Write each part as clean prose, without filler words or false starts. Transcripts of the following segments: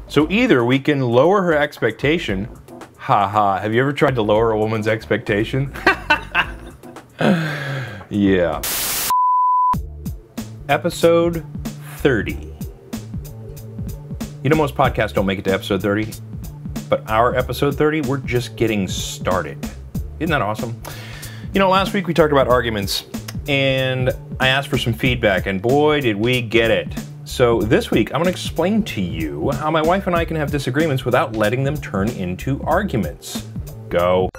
So either we can lower her expectation. Haha, have you ever tried to lower a woman's expectation? Yeah. Episode 30. You know, most podcasts don't make it to episode 30, but our episode 30, we're just getting started. Isn't that awesome? You know, last week we talked about arguments, and I asked for some feedback, and boy, did we get it. So this week, I'm going to explain to you how my wife and I can have disagreements without letting them turn into arguments. Go.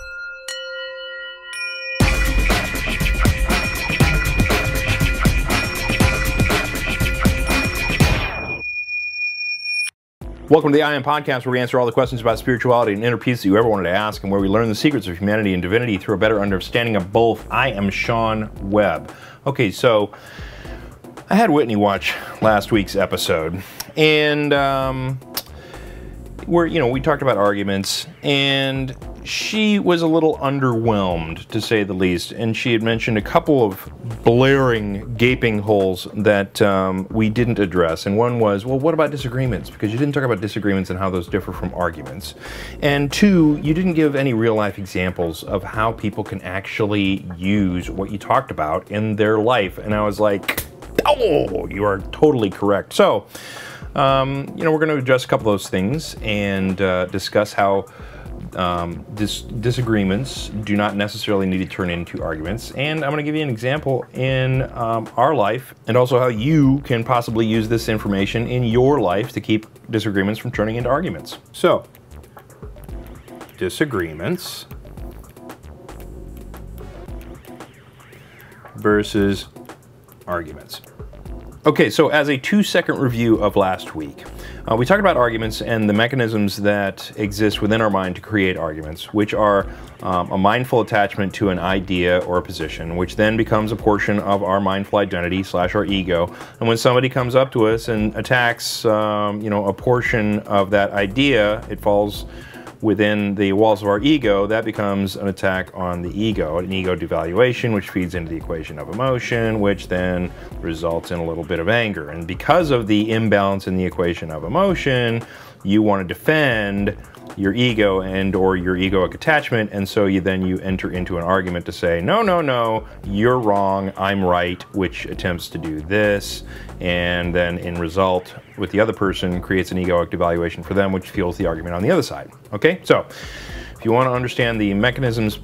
Welcome to the I Am Podcast, where we answer all the questions about spirituality and inner peace that you ever wanted to ask, and where we learn the secrets of humanity and divinity through a better understanding of both. I am Sean Webb. Okay, so I had Whitney watch last week's episode, and we talked about arguments, and she was a little underwhelmed, to say the least, and she had mentioned a couple of blaring, gaping holes that we didn't address. And one was, well, what about disagreements? Because you didn't talk about disagreements and how those differ from arguments. And two, you didn't give any real-life examples of how people can actually use what you talked about in their life. And I was like, oh, you are totally correct. So, we're going to address a couple of those things and discuss how disagreements do not necessarily need to turn into arguments. And I'm going to give you an example in our life, and also how you can possibly use this information in your life to keep disagreements from turning into arguments. So, disagreements versus arguments. Okay, so as a 2-second review of last week, we talked about arguments and the mechanisms that exist within our mind to create arguments, which are a mindful attachment to an idea or a position, which then becomes a portion of our mindful identity / our ego. And when somebody comes up to us and attacks, a portion of that idea, it falls within the walls of our ego. That becomes an attack on the ego, an ego devaluation, which feeds into the equation of emotion, which then results in a little bit of anger. And because of the imbalance in the equation of emotion, you want to defend your ego and or your egoic attachment, and so you enter into an argument to say, no, you're wrong, I'm right, which attempts to do this, and then in result with the other person creates an egoic devaluation for them, which fuels the argument on the other side. Okay, so if you want to understand the mechanisms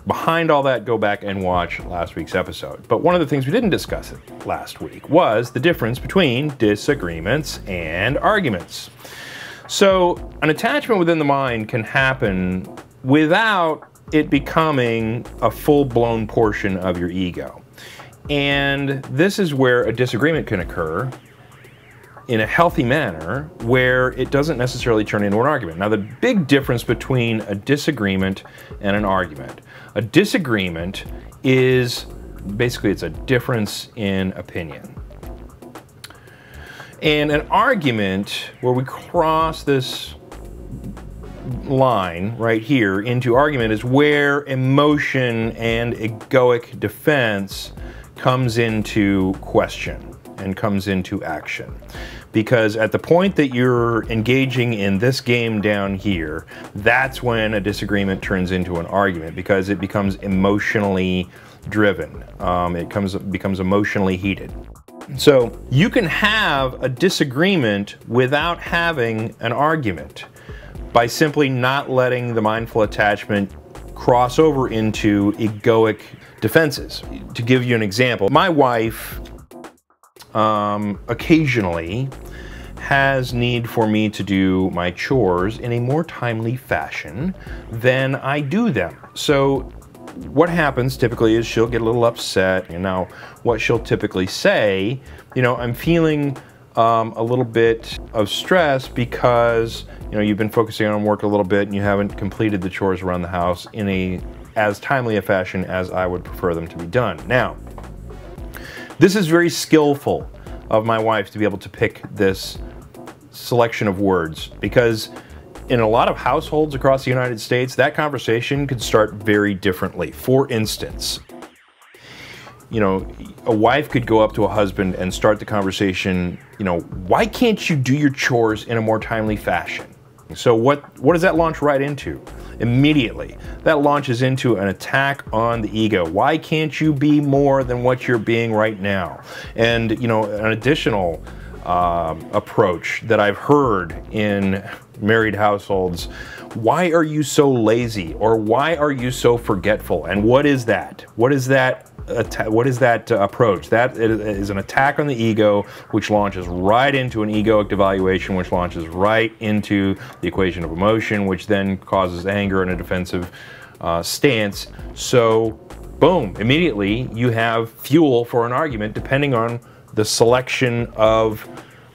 behind all that, go back and watch last week's episode. But one of the things we didn't discuss last week was the difference between disagreements and arguments. So an attachment within the mind can happen without it becoming a full-blown portion of your ego. And this is where a disagreement can occur in a healthy manner where it doesn't necessarily turn into an argument. Now, the big difference between a disagreement and an argument. A disagreement is basically, it's a difference in opinion. And an argument, where we cross this line right here into argument, is where emotion and egoic defense comes into question and comes into action. Because at the point that you're engaging in this game down here, that's when a disagreement turns into an argument, because it becomes emotionally driven. It becomes emotionally heated. So you can have a disagreement without having an argument by simply not letting the mindful attachment cross over into egoic defenses. To give you an example, my wife occasionally has need for me to do my chores in a more timely fashion than I do them. So what happens typically is she'll get a little upset, and now what she'll typically say, I'm feeling a little bit of stress because, you've been focusing on work a little bit and you haven't completed the chores around the house in as timely a fashion as I would prefer them to be done. Now, this is very skillful of my wife to be able to pick this selection of words, because in a lot of households across the United States, that conversation could start very differently. For instance, a wife could go up to a husband and start the conversation, why can't you do your chores in a more timely fashion? So what does that launch right into? Immediately, that launches into an attack on the ego. Why can't you be more than what you're being right now? And, an additional approach that I've heard in married households, why are you so lazy? Or why are you so forgetful? And what is that? What is that approach? That is an attack on the ego, which launches right into an egoic devaluation, which launches right into the equation of emotion, which then causes anger and a defensive stance. So, boom, immediately you have fuel for an argument depending on the selection of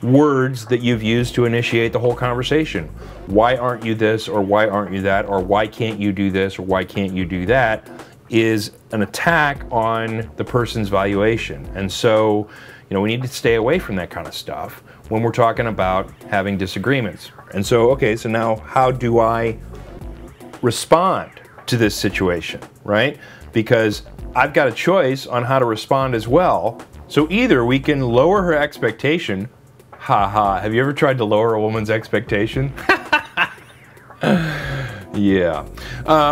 words that you've used to initiate the whole conversation. Why aren't you this, or why aren't you that, or why can't you do this, or why can't you do that, is an attack on the person's valuation. And so, we need to stay away from that kind of stuff when we're talking about having disagreements. And so, okay, so now how do I respond to this situation, right? Because I've got a choice on how to respond as well. So either we can lower her expectation. Have you ever tried to lower a woman's expectation? Yeah.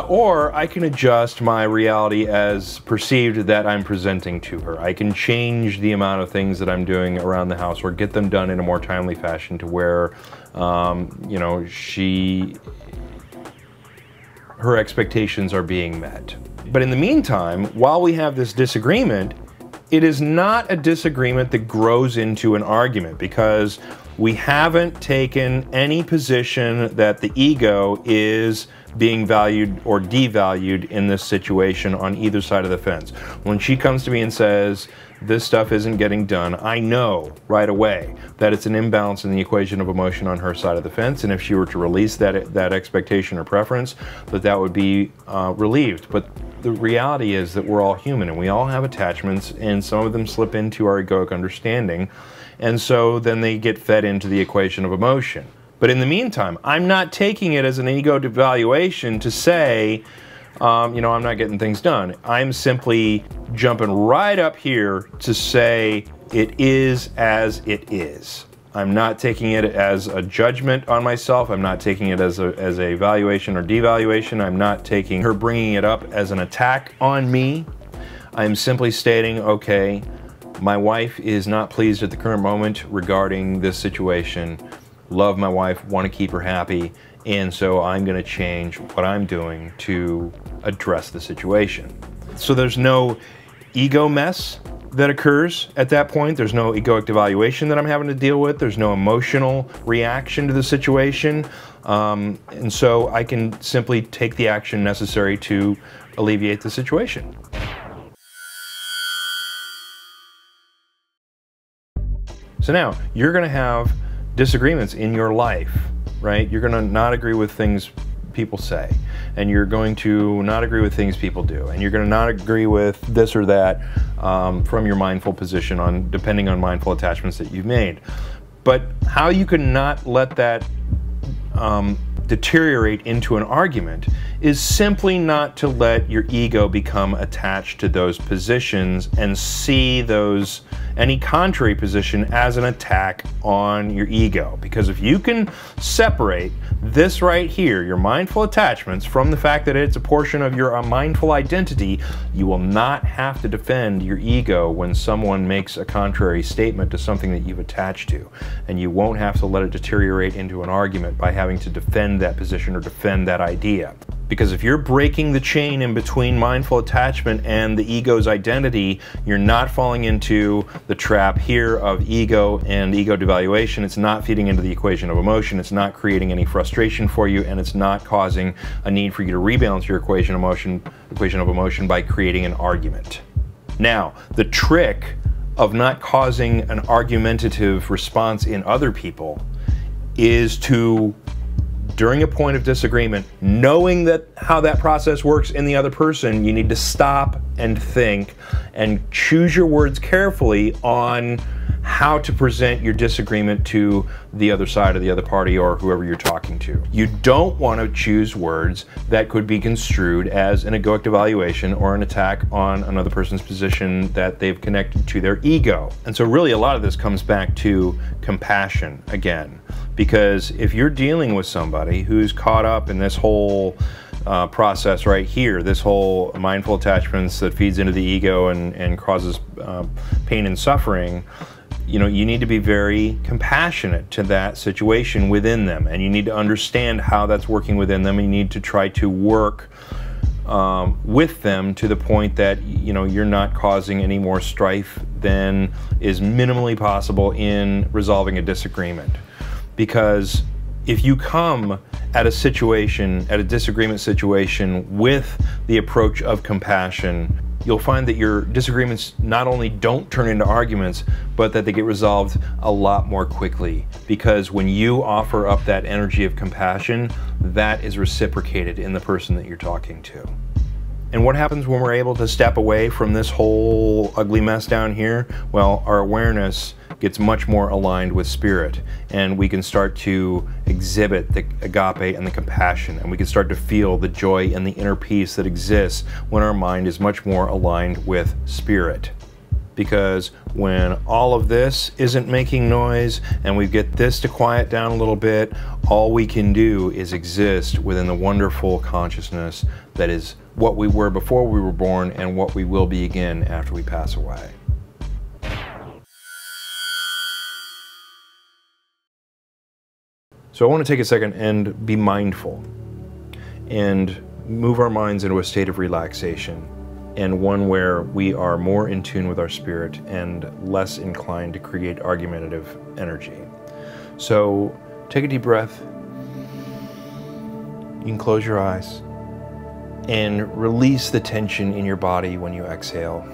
Or I can adjust my reality as perceived that I'm presenting to her. I can change the amount of things that I'm doing around the house or get them done in a more timely fashion to where, her expectations are being met. But in the meantime, while we have this disagreement, it is not a disagreement that grows into an argument, because we haven't taken any position that the ego is being valued or devalued in this situation on either side of the fence. When she comes to me and says, this stuff isn't getting done, I know right away that it's an imbalance in the equation of emotion on her side of the fence, and if she were to release that expectation or preference, that would be relieved. But the reality is that we're all human, and we all have attachments, and some of them slip into our egoic understanding, and so then they get fed into the equation of emotion. But in the meantime, I'm not taking it as an ego devaluation to say, I'm not getting things done. I'm simply jumping right up here to say it is as it is. I'm not taking it as a judgment on myself. I'm not taking it as a valuation or devaluation. I'm not taking her bringing it up as an attack on me. I'm simply stating, okay, my wife is not pleased at the current moment regarding this situation. Love my wife, want to keep her happy, and so I'm going to change what I'm doing to address the situation. So there's no ego mess that occurs at that point. There's no egoic devaluation that I'm having to deal with. There's no emotional reaction to the situation. And so I can simply take the action necessary to alleviate the situation. So now, you're going to have disagreements in your life, right? You're going to not agree with things people say, and you're going to not agree with things people do, and you're going to not agree with this or that from your mindful position depending on mindful attachments that you've made. But how you can not let that deteriorate into an argument is simply not to let your ego become attached to those positions and see any contrary position as an attack on your ego. Because if you can separate this right here, your mindful attachments, from the fact that it's a portion of your mindful identity, you will not have to defend your ego when someone makes a contrary statement to something that you've attached to. And you won't have to let it deteriorate into an argument by having to defend that position or defend that idea. Because if you're breaking the chain in between mindful attachment and the ego's identity, you're not falling into the trap here of ego and ego devaluation. It's not feeding into the equation of emotion. It's not creating any frustration for you, and it's not causing a need for you to rebalance your equation of emotion by creating an argument. Now, the trick of not causing an argumentative response in other people is to, during a point of disagreement, knowing how that process works in the other person, you need to stop and think and choose your words carefully on how to present your disagreement to the other side or the other party or whoever you're talking to. You don't want to choose words that could be construed as an egoic devaluation or an attack on another person's position that they've connected to their ego. And so really a lot of this comes back to compassion again, because if you're dealing with somebody who's caught up in this whole process right here, this whole mindful attachments that feeds into the ego and causes pain and suffering, you know, you need to be very compassionate to that situation within them, and you need to understand how that's working within them, and you need to try to work with them to the point that, you know, you're not causing any more strife than is minimally possible in resolving a disagreement. Because if you come at a situation, at a disagreement situation, with the approach of compassion, you'll find that your disagreements not only don't turn into arguments, but that they get resolved a lot more quickly. Because when you offer up that energy of compassion, that is reciprocated in the person that you're talking to. And what happens when we're able to step away from this whole ugly mess down here? Well, our awareness gets much more aligned with spirit, and we can start to exhibit the agape and the compassion, and we can start to feel the joy and the inner peace that exists when our mind is much more aligned with spirit. Because when all of this isn't making noise and we get this to quiet down a little bit, all we can do is exist within the wonderful consciousness that is what we were before we were born and what we will be again after we pass away. So I want to take a second and be mindful and move our minds into a state of relaxation, and one where we are more in tune with our spirit and less inclined to create argumentative energy. So take a deep breath. You can close your eyes and release the tension in your body when you exhale.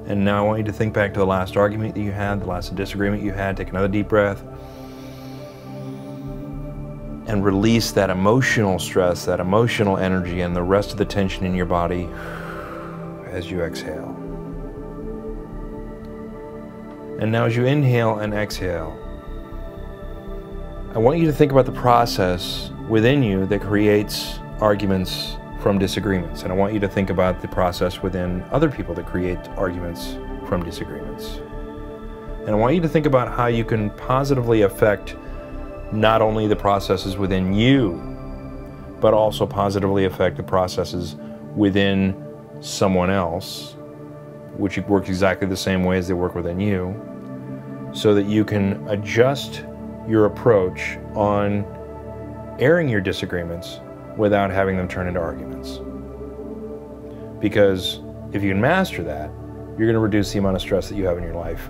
And now I want you to think back to the last argument that you had, the last disagreement you had. Take another deep breath. And release that emotional stress, that emotional energy, and the rest of the tension in your body as you exhale. And now as you inhale and exhale, I want you to think about the process within you that creates arguments from disagreements. And I want you to think about the process within other people that create arguments from disagreements. And I want you to think about how you can positively affect not only the processes within you, but also positively affect the processes within someone else, which works exactly the same way as they work within you, so that you can adjust your approach on airing your disagreements without having them turn into arguments. Because if you can master that, you're going to reduce the amount of stress that you have in your life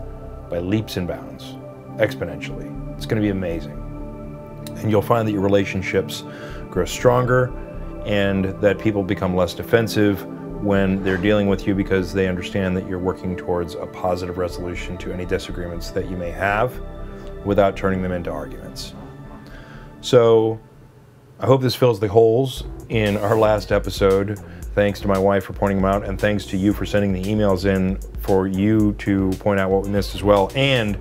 by leaps and bounds, exponentially. It's going to be amazing. And you'll find that your relationships grow stronger and that people become less defensive when they're dealing with you, because they understand that you're working towards a positive resolution to any disagreements that you may have without turning them into arguments. So I hope this fills the holes in our last episode. Thanks to my wife for pointing them out, and thanks to you for sending the emails in for you to point out what we missed as well. And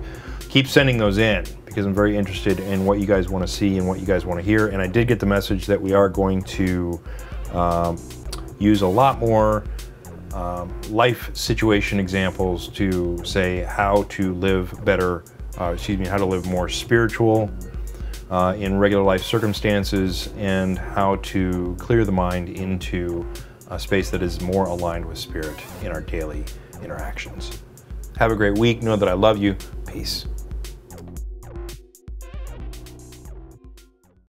keep sending those in, because I'm very interested in what you guys want to see and what you guys want to hear. And I did get the message that we are going to use a lot more life situation examples to say how to live better, how to live more spiritual in regular life circumstances, and how to clear the mind into a space that is more aligned with spirit in our daily interactions. Have a great week. Know that I love you. Peace.